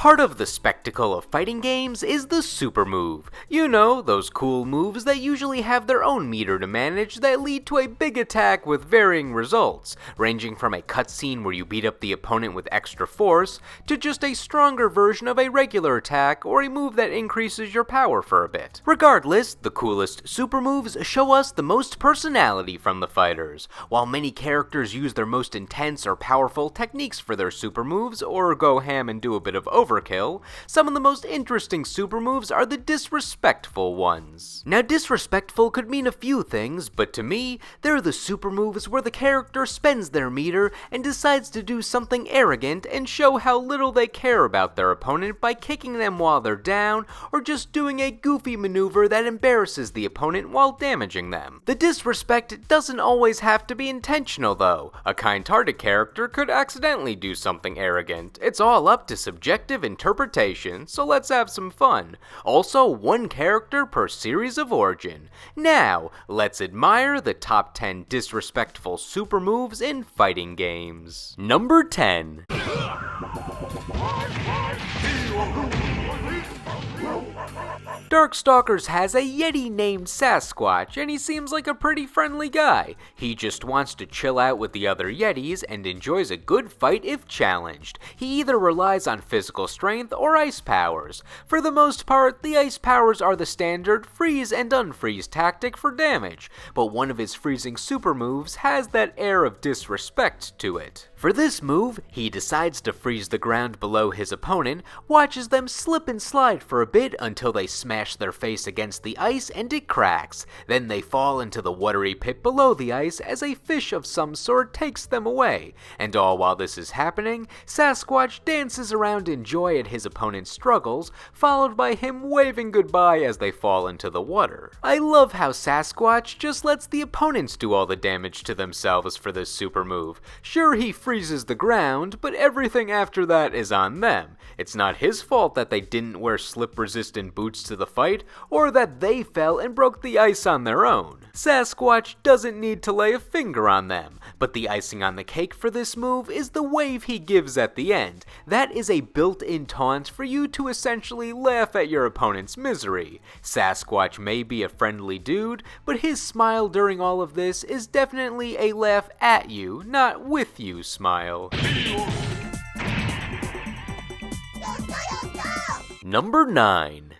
Part of the spectacle of fighting games is the super move. You know, those cool moves that usually have their own meter to manage that lead to a big attack with varying results, ranging from a cutscene where you beat up the opponent with extra force, to just a stronger version of a regular attack or a move that increases your power for a bit. Regardless, the coolest super moves show us the most personality from the fighters. While many characters use their most intense or powerful techniques for their super moves, or go ham and do a bit of overkill, some of the most interesting super moves are the disrespectful ones. Now, disrespectful could mean a few things, but to me, they're the super moves where the character spends their meter and decides to do something arrogant and show how little they care about their opponent by kicking them while they're down, or just doing a goofy maneuver that embarrasses the opponent while damaging them. The disrespect doesn't always have to be intentional though. A kind-hearted character could accidentally do something arrogant. It's all up to subjective interpretation, so let's have some fun. Also, one character per series of origin. Now, let's admire the top 10 disrespectful super moves in fighting games. Number 10. Darkstalkers has a Yeti named Sasquatch, and he seems like a pretty friendly guy. He just wants to chill out with the other Yetis and enjoys a good fight if challenged. He either relies on physical strength or ice powers. For the most part, the ice powers are the standard freeze and unfreeze tactic for damage, but one of his freezing super moves has that air of disrespect to it. For this move, he decides to freeze the ground below his opponent, watches them slip and slide for a bit until they smash their face against the ice and it cracks. Then they fall into the watery pit below the ice as a fish of some sort takes them away. And all while this is happening, Sasquatch dances around in joy at his opponent's struggles, followed by him waving goodbye as they fall into the water. I love how Sasquatch just lets the opponents do all the damage to themselves for this super move. Sure, he freezes the ground, but everything after that is on them. It's not his fault that they didn't wear slip-resistant boots to the fight, or that they fell and broke the ice on their own. Sasquatch doesn't need to lay a finger on them, but the icing on the cake for this move is the wave he gives at the end. That is a built-in taunt for you to essentially laugh at your opponent's misery. Sasquatch may be a friendly dude, but his smile during all of this is definitely a laugh at you, not with you smile. Number 9.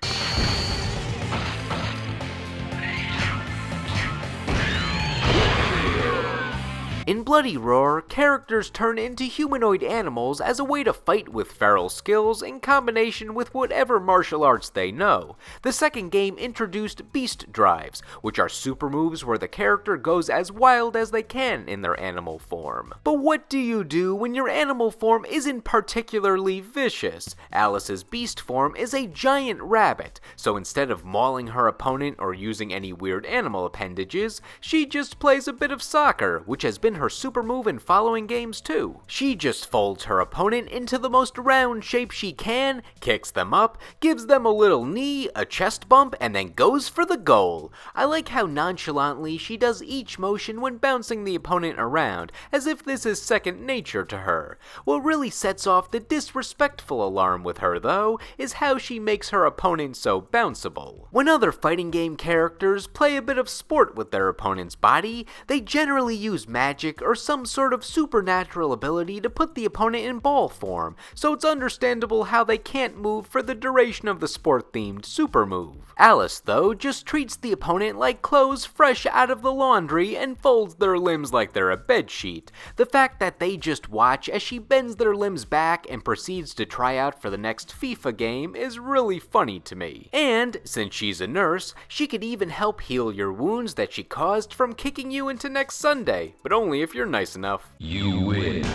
In Bloody Roar, characters turn into humanoid animals as a way to fight with feral skills in combination with whatever martial arts they know. The second game introduced Beast Drives, which are super moves where the character goes as wild as they can in their animal form. But what do you do when your animal form isn't particularly vicious? Alice's beast form is a giant rabbit, so instead of mauling her opponent or using any weird animal appendages, she just plays a bit of soccer, which has been her super move in following games too. She just folds her opponent into the most round shape she can, kicks them up, gives them a little knee, a chest bump, and then goes for the goal. I like how nonchalantly she does each motion when bouncing the opponent around, as if this is second nature to her. What really sets off the disrespectful alarm with her though, is how she makes her opponent so bounceable. When other fighting game characters play a bit of sport with their opponent's body, they generally use magic or some sort of supernatural ability to put the opponent in ball form, so it's understandable how they can't move for the duration of the sport-themed super move. Alice, though, just treats the opponent like clothes fresh out of the laundry and folds their limbs like they're a bedsheet. The fact that they just watch as she bends their limbs back and proceeds to try out for the next FIFA game is really funny to me. And, since she's a nurse, she could even help heal your wounds that she caused from kicking you into next Sunday, but only if you're nice enough. You win.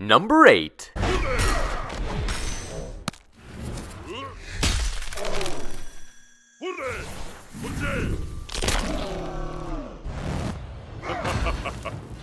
Number 8.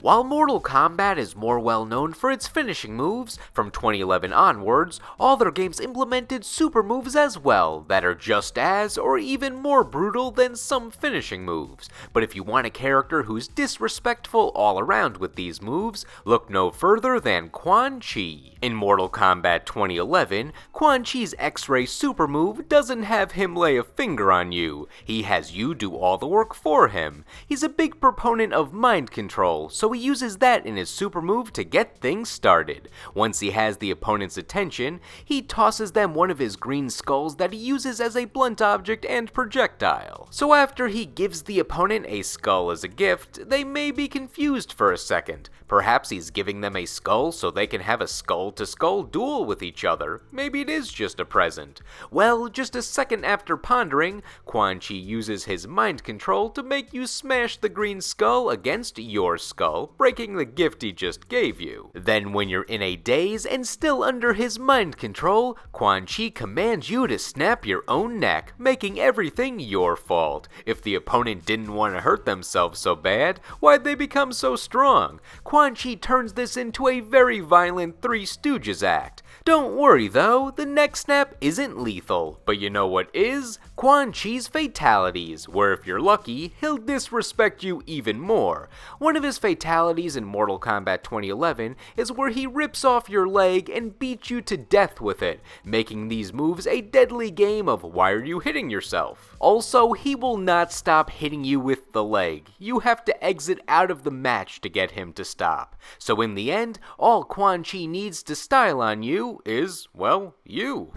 While Mortal Kombat is more well known for its finishing moves, from 2011 onwards, all their games implemented super moves as well that are just as or even more brutal than some finishing moves. But if you want a character who's disrespectful all around with these moves, look no further than Quan Chi. In Mortal Kombat 2011, Quan Chi's X-Ray super move doesn't have him lay a finger on you, he has you do all the work for him. He's a big proponent of mind control, so he uses that in his super move to get things started. Once he has the opponent's attention, he tosses them one of his green skulls that he uses as a blunt object and projectile. So after he gives the opponent a skull as a gift, they may be confused for a second. Perhaps he's giving them a skull so they can have a skull-to-skull duel with each other. Maybe it is just a present. Well, just a second after pondering, Quan Chi uses his mind control to make you smash the green skull against your skull, breaking the gift he just gave you. Then when you're in a daze and still under his mind control, Quan Chi commands you to snap your own neck, making everything your fault. If the opponent didn't want to hurt themselves so bad, why'd they become so strong? Quan Chi turns this into a very violent Three Stooges act. Don't worry though, the neck snap isn't lethal, but you know what is? Quan Chi's fatalities, where if you're lucky, he'll disrespect you even more. One of his fatalities in Mortal Kombat 2011 is where he rips off your leg and beats you to death with it, making these moves a deadly game of why are you hitting yourself. Also, he will not stop hitting you with the leg. You have to exit out of the match to get him to stop. So in the end, all Quan Chi needs to style on you is, well, you.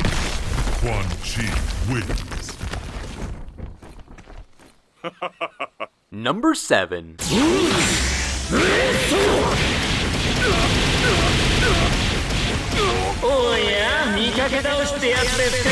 Quan Chi wins. Number 7. おや、見かけ倒しってやつですか?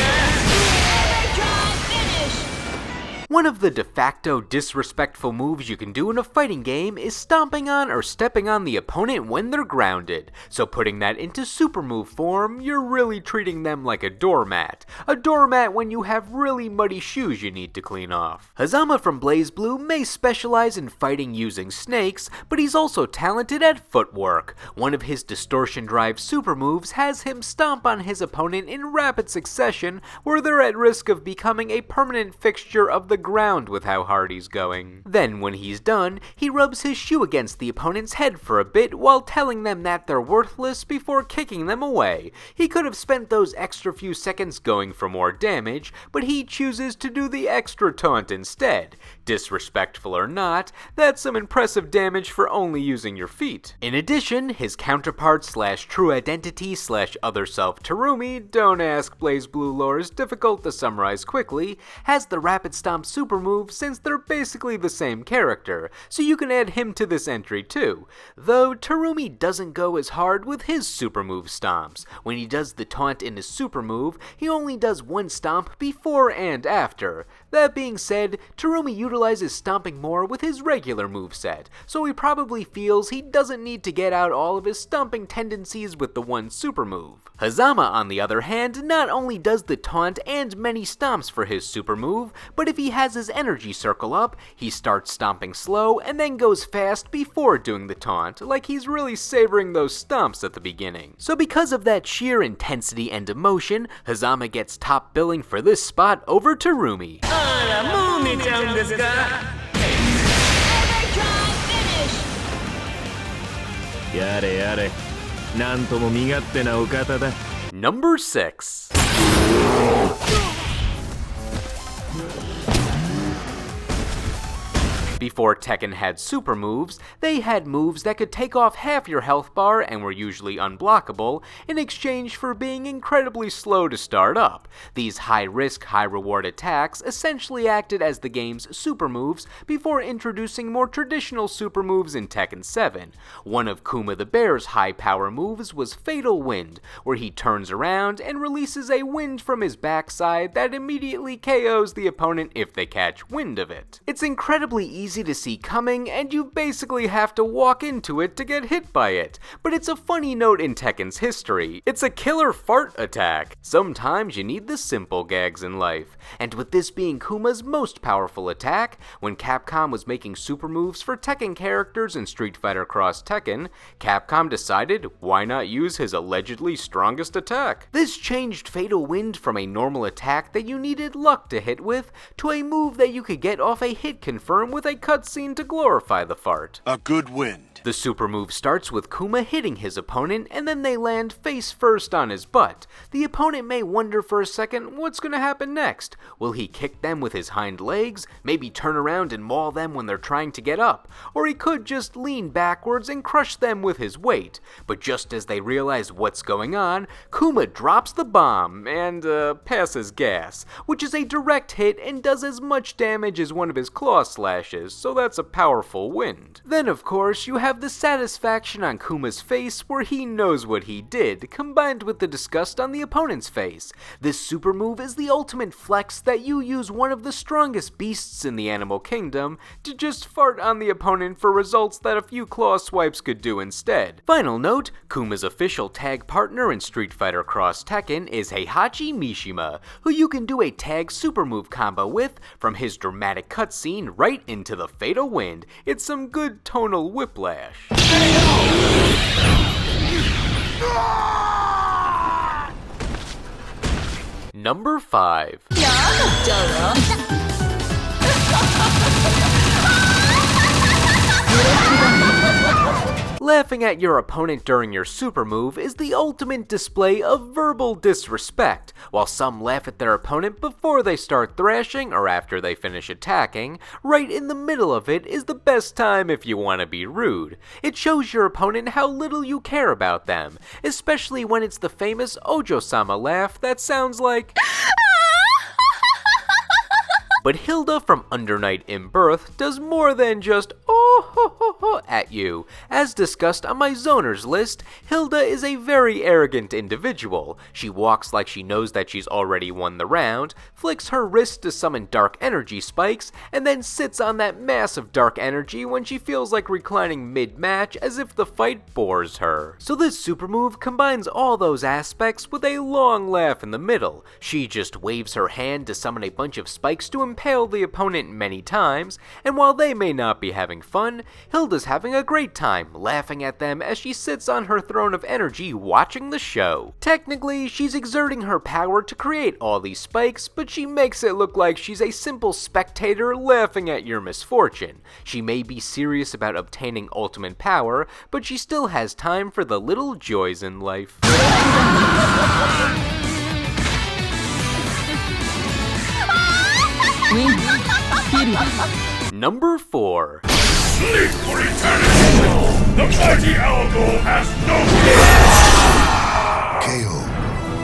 One of the de facto disrespectful moves you can do in a fighting game is stomping on or stepping on the opponent when they're grounded. So putting that into super move form, you're really treating them like a doormat. A doormat when you have really muddy shoes you need to clean off. Hazama from BlazBlue may specialize in fighting using snakes, but he's also talented at footwork. One of his distortion drive super moves has him stomp on his opponent in rapid succession, where they're at risk of becoming a permanent fixture of the ground with how hard he's going. Then when he's done, he rubs his shoe against the opponent's head for a bit while telling them that they're worthless before kicking them away. He could have spent those extra few seconds going for more damage, but he chooses to do the extra taunt instead. Disrespectful or not, that's some impressive damage for only using your feet. In addition, his counterpart / true identity / other self Terumi, don't ask, BlazBlue lore is difficult to summarize quickly, has the rapid stomp super move since they're basically the same character, so you can add him to this entry too. Though Terumi doesn't go as hard with his super move stomps. When he does the taunt in his super move, he only does one stomp before and after. That being said, Terumi utilizes stomping more with his regular moveset, so he probably feels he doesn't need to get out all of his stomping tendencies with the one super move. Hazama, on the other hand, not only does the taunt and many stomps for his super move, but if he has his energy circle up, he starts stomping slow and then goes fast before doing the taunt, like he's really savoring those stomps at the beginning. So because of that sheer intensity and emotion, Hazama gets top billing for this spot over Terumi. あら、もう寝ちゃうんですか? Finish! やれやれ、なんとも身勝手なお方だ. Number 6. Before Tekken had super moves, they had moves that could take off half your health bar and were usually unblockable in exchange for being incredibly slow to start up. These high-risk, high-reward attacks essentially acted as the game's super moves before introducing more traditional super moves in Tekken 7. One of Kuma the Bear's high-power moves was Fatal Wind, where he turns around and releases a wind from his backside that immediately KOs the opponent if they catch wind of it. It's incredibly easy easy to see coming, and you basically have to walk into it to get hit by it. But it's a funny note in Tekken's history. It's a killer fart attack. Sometimes you need the simple gags in life. And with this being Kuma's most powerful attack, when Capcom was making super moves for Tekken characters in Street Fighter Cross Tekken, Capcom decided why not use his allegedly strongest attack. This changed Fatal Wind from a normal attack that you needed luck to hit with, to a move that you could get off a hit confirm with a cutscene to glorify the fart. A good wind. The super move starts with Kuma hitting his opponent, and then they land face first on his butt. The opponent may wonder for a second what's gonna happen next. Will he kick them with his hind legs, maybe turn around and maul them when they're trying to get up, or he could just lean backwards and crush them with his weight. But just as they realize what's going on, Kuma drops the bomb and passes gas, which is a direct hit and does as much damage as one of his claw slashes, so that's a powerful wind. Then of course you have the satisfaction on Kuma's face where he knows what he did, combined with the disgust on the opponent's face. This super move is the ultimate flex that you use one of the strongest beasts in the animal kingdom to just fart on the opponent for results that a few claw swipes could do instead. Final note, Kuma's official tag partner in Street Fighter Cross Tekken is Heihachi Mishima, who you can do a tag super move combo with from his dramatic cutscene right into the Fatal Wind. It's some good tonal whiplash. Number 5. Laughing at your opponent during your super move is the ultimate display of verbal disrespect. While some laugh at their opponent before they start thrashing or after they finish attacking, right in the middle of it is the best time if you want to be rude. It shows your opponent how little you care about them, especially when it's the famous Ojo-sama laugh that sounds like But Hilda from Under Night in Birth does more than just oh ho ho ho at you. As discussed on my zoners list, Hilda is a very arrogant individual. She walks like she knows that she's already won the round, flicks her wrist to summon dark energy spikes, and then sits on that mass of dark energy when she feels like reclining mid-match as if the fight bores her. So this super move combines all those aspects with a long laugh in the middle. She just waves her hand to summon a bunch of spikes to impale the opponent many times, and while they may not be having fun, Hilda's having a great time laughing at them as she sits on her throne of energy watching the show. Technically, she's exerting her power to create all these spikes, but she makes it look like she's a simple spectator laughing at your misfortune. She may be serious about obtaining ultimate power, but she still has time for the little joys in life. Number 4. Sleep for eternity! The mighty Algol has no KO.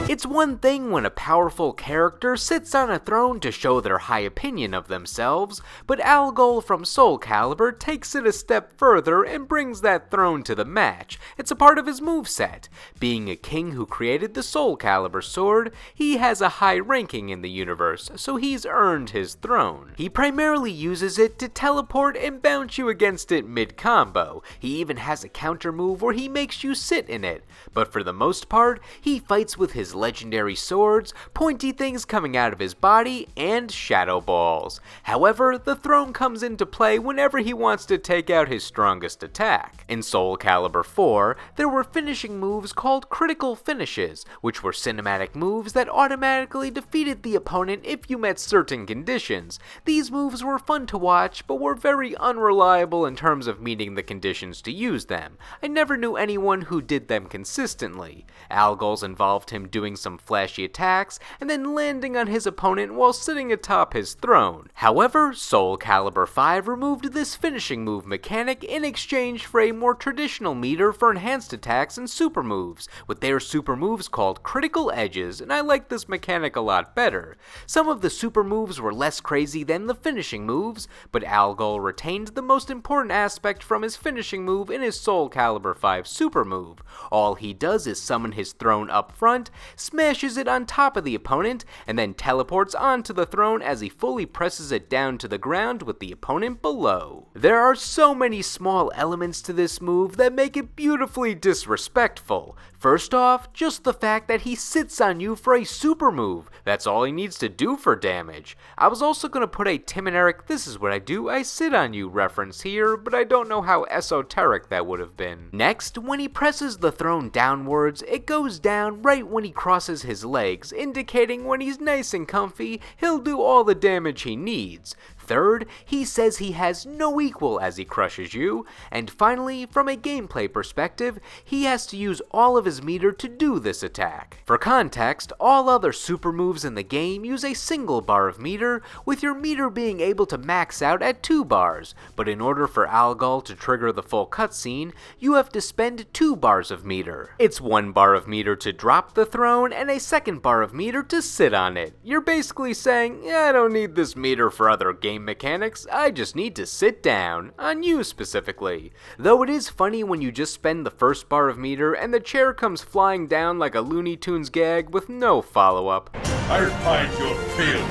It's one thing when a powerful character sits on a throne to show their high opinion of themselves, but Algol from Soul Calibur takes it a step further and brings that throne to the match. It's a part of his moveset. Being a king who created the Soul Calibur sword, he has a high ranking in the universe, so he's earned his throne. He primarily uses it to teleport and bounce you against it mid-combo. He even has a counter move where he makes you sit in it, but for the most part, he fights with his legendary swords, pointy things coming out of his body, and shadow balls. However, the throne comes into play whenever he wants to take out his strongest attack. In Soul Calibur 4, there were finishing moves called critical finishes, which were cinematic moves that automatically defeated the opponent if you met certain conditions. These moves were fun to watch, but were very unreliable in terms of meeting the conditions to use them. I never knew anyone who did them consistently. Algol's involved him doing some flashy attacks, and then landing on his opponent while sitting atop his throne. However, Soul Calibur 5 removed this finishing move mechanic in exchange for a more traditional meter for enhanced attacks and super moves, with their super moves called critical edges, and I like this mechanic a lot better. Some of the super moves were less crazy than the finishing moves, but Algol retained the most important aspect from his finishing move in his Soul Calibur 5 super move. All he does is summon his throne up front, smash smashes it on top of the opponent, and then teleports onto the throne as he fully presses it down to the ground with the opponent below. There are so many small elements to this move that make it beautifully disrespectful. First off, just the fact that he sits on you for a super move. That's all he needs to do for damage. I was also going to put a Tim and Eric "this is what I do, I sit on you" reference here, but I don't know how esoteric that would have been. Next, when he presses the throne downwards, it goes down right when he crosses his legs, indicating when he's nice and comfy, he'll do all the damage he needs. Third, he says he has no equal as he crushes you. And finally, from a gameplay perspective, he has to use all of his meter to do this attack. For context, all other super moves in the game use a single bar of meter, with your meter being able to max out at 2 bars, but in order for Algol to trigger the full cutscene, you have to spend 2 bars of meter. It's 1 bar of meter to drop the throne, and a second bar of meter to sit on it. You're basically saying, I don't need this meter for other game mechanics, I just need to sit down, on you specifically. Though it is funny when you just spend the first bar of meter and the chair comes flying down like a Looney Tunes gag with no follow-up. I find your failure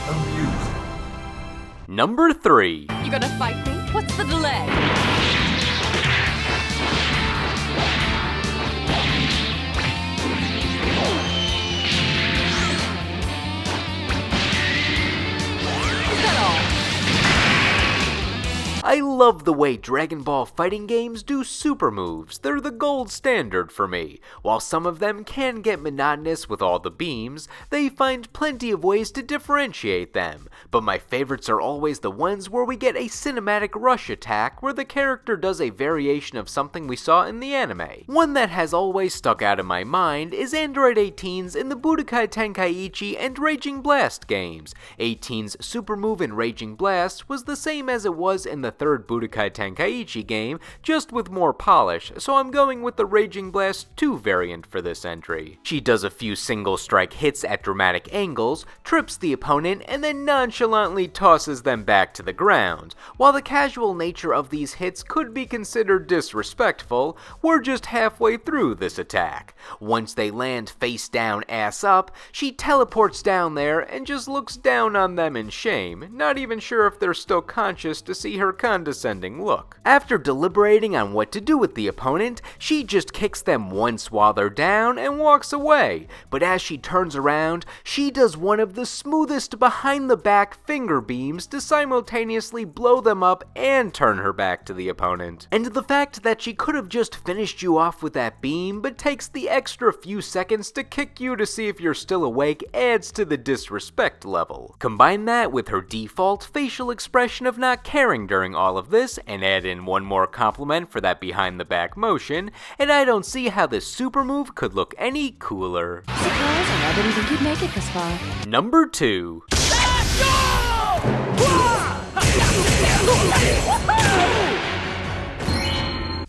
amusing. Number 3. You gonna fight me? What's the delay? I love the way Dragon Ball fighting games do super moves. They're the gold standard for me. While some of them can get monotonous with all the beams, they find plenty of ways to differentiate them. But my favorites are always the ones where we get a cinematic rush attack where the character does a variation of something we saw in the anime. One that has always stuck out in my mind is Android 18's in the Budokai Tenkaichi and Raging Blast games. 18's super move in Raging Blast was the same as it was in the third Budokai Tenkaichi game, just with more polish, so I'm going with the Raging Blast 2 variant for this entry. She does a few single strike hits at dramatic angles, trips the opponent, and then nonchalantly tosses them back to the ground. While the casual nature of these hits could be considered disrespectful, we're just halfway through this attack. Once they land face down, ass up, she teleports down there and just looks down on them in shame, not even sure if they're still conscious to see her condescending look. After deliberating on what to do with the opponent, she just kicks them once while they're down and walks away. But as she turns around, she does one of the smoothest behind the back finger beams to simultaneously blow them up and turn her back to the opponent. And the fact that she could have just finished you off with that beam, but takes the extra few seconds to kick you to see if you're still awake adds to the disrespect level. Combine that with her default facial expression of not caring during all of this, and add in one more compliment for that behind the back motion, and I don't see how this super move could look any cooler. Surprising, I didn't think you'd make it this far. Number 2.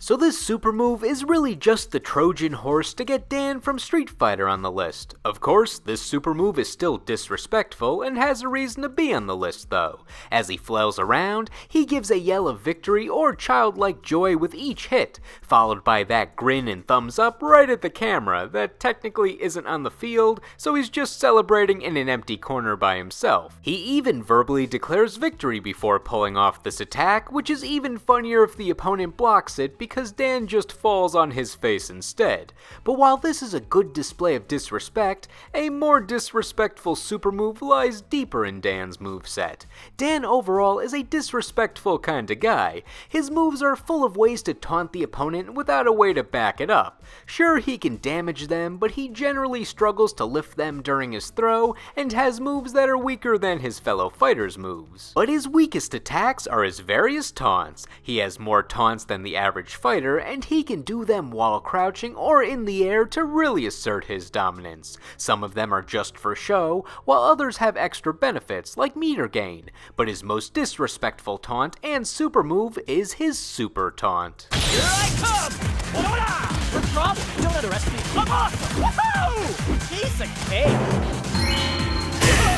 So this super move is really just the Trojan horse to get Dan from Street Fighter on the list. Of course, this super move is still disrespectful and has a reason to be on the list though. As he flails around, he gives a yell of victory or childlike joy with each hit, followed by that grin and thumbs up right at the camera that technically isn't on the field, so he's just celebrating in an empty corner by himself. He even verbally declares victory before pulling off this attack, which is even funnier if the opponent blocks it because Dan just falls on his face instead. But while this is a good display of disrespect, a more disrespectful super move lies deeper in Dan's moveset. Dan overall is a disrespectful kinda guy. His moves are full of ways to taunt the opponent without a way to back it up. Sure, he can damage them, but he generally struggles to lift them during his throw and has moves that are weaker than his fellow fighters' moves. But his weakest attacks are his various taunts. He has more taunts than the average fighter, and he can do them while crouching or in the air to really assert his dominance. Some of them are just for show, while others have extra benefits like meter gain. But his most disrespectful taunt and super move is his super taunt. Here I come! Hola! Let's drop! Don't underestimate me. I'm awesome! Woohoo! Piece of cake!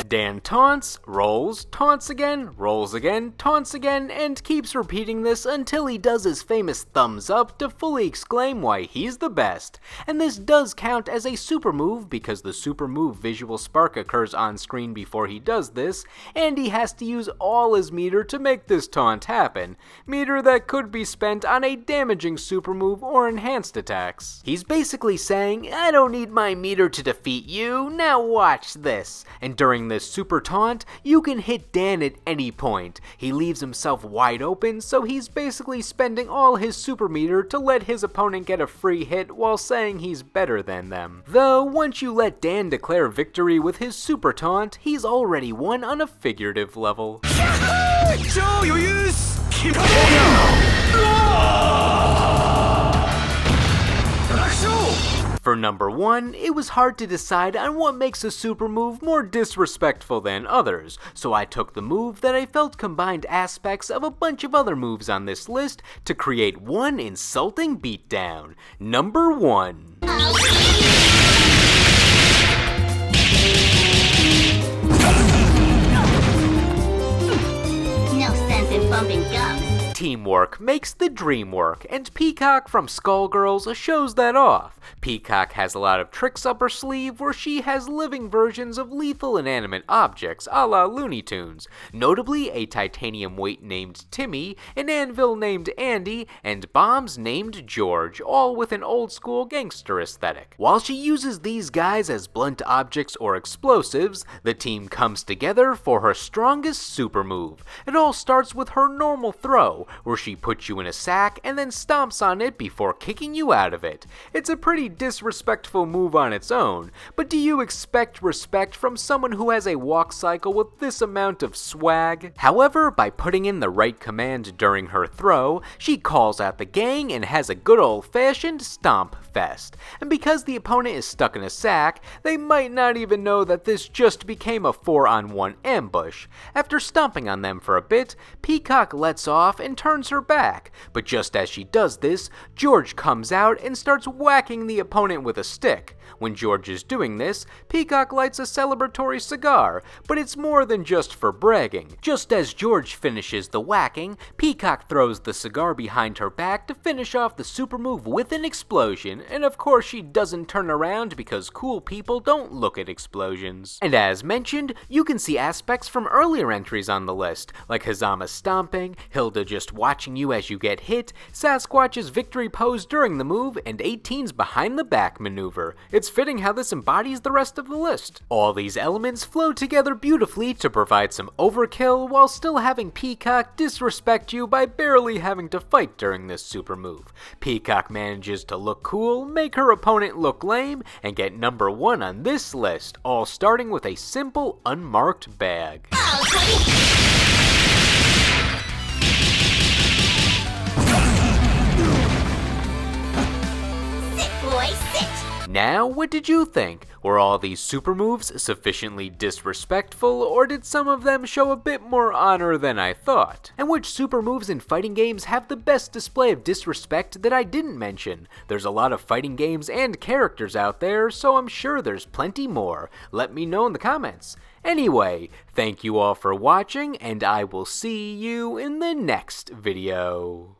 Dan taunts, rolls again, taunts again, and keeps repeating this until he does his famous thumbs up to fully exclaim why he's the best. And this does count as a super move because the super move visual spark occurs on screen before he does this, and he has to use all his meter to make this taunt happen. Meter that could be spent on a damaging super move or enhanced attacks. He's basically saying, I don't need my meter to defeat you, now watch this. And during this super taunt, you can hit Dan at any point. He leaves himself wide open, so he's basically spending all his super meter to let his opponent get a free hit while saying he's better than them. Though, once you let Dan declare victory with his super taunt, he's already won on a figurative level. For number 1, it was hard to decide on what makes a super move more disrespectful than others, so I took the move that I felt combined aspects of a bunch of other moves on this list to create one insulting beatdown. Number 1. No sense in bumping gums. Teamwork makes the dream work, and Peacock from Skullgirls shows that off. Peacock has a lot of tricks up her sleeve where she has living versions of lethal inanimate objects a la Looney Tunes, notably a titanium weight named Timmy, an anvil named Andy, and bombs named George, all with an old school gangster aesthetic. While she uses these guys as blunt objects or explosives, the team comes together for her strongest super move. It all starts with her normal throw, where she puts you in a sack and then stomps on it before kicking you out of it. It's a pretty disrespectful move on its own, but do you expect respect from someone who has a walk cycle with this amount of swag? However, by putting in the right command during her throw, she calls out the gang and has a good old-fashioned stomp fest. And because the opponent is stuck in a sack, they might not even know that this just became a 4-on-1 ambush. After stomping on them for a bit, Peacock lets off and turns her back, but just as she does this, George comes out and starts whacking the opponent with a stick. When George is doing this, Peacock lights a celebratory cigar, but it's more than just for bragging. Just as George finishes the whacking, Peacock throws the cigar behind her back to finish off the super move with an explosion, and of course she doesn't turn around because cool people don't look at explosions. And as mentioned, you can see aspects from earlier entries on the list, like Hazama stomping, Hilda just watching you as you get hit, Sasquatch's victory pose during the move, and 18's behind the back maneuver. It's fitting how this embodies the rest of the list. All these elements flow together beautifully to provide some overkill while still having Peacock disrespect you by barely having to fight during this super move. Peacock manages to look cool, make her opponent look lame, and get number 1 on this list, all starting with a simple unmarked bag. Now, what did you think? Were all these super moves sufficiently disrespectful, or did some of them show a bit more honor than I thought? And which super moves in fighting games have the best display of disrespect that I didn't mention? There's a lot of fighting games and characters out there, so I'm sure there's plenty more. Let me know in the comments. Anyway, thank you all for watching, and I will see you in the next video.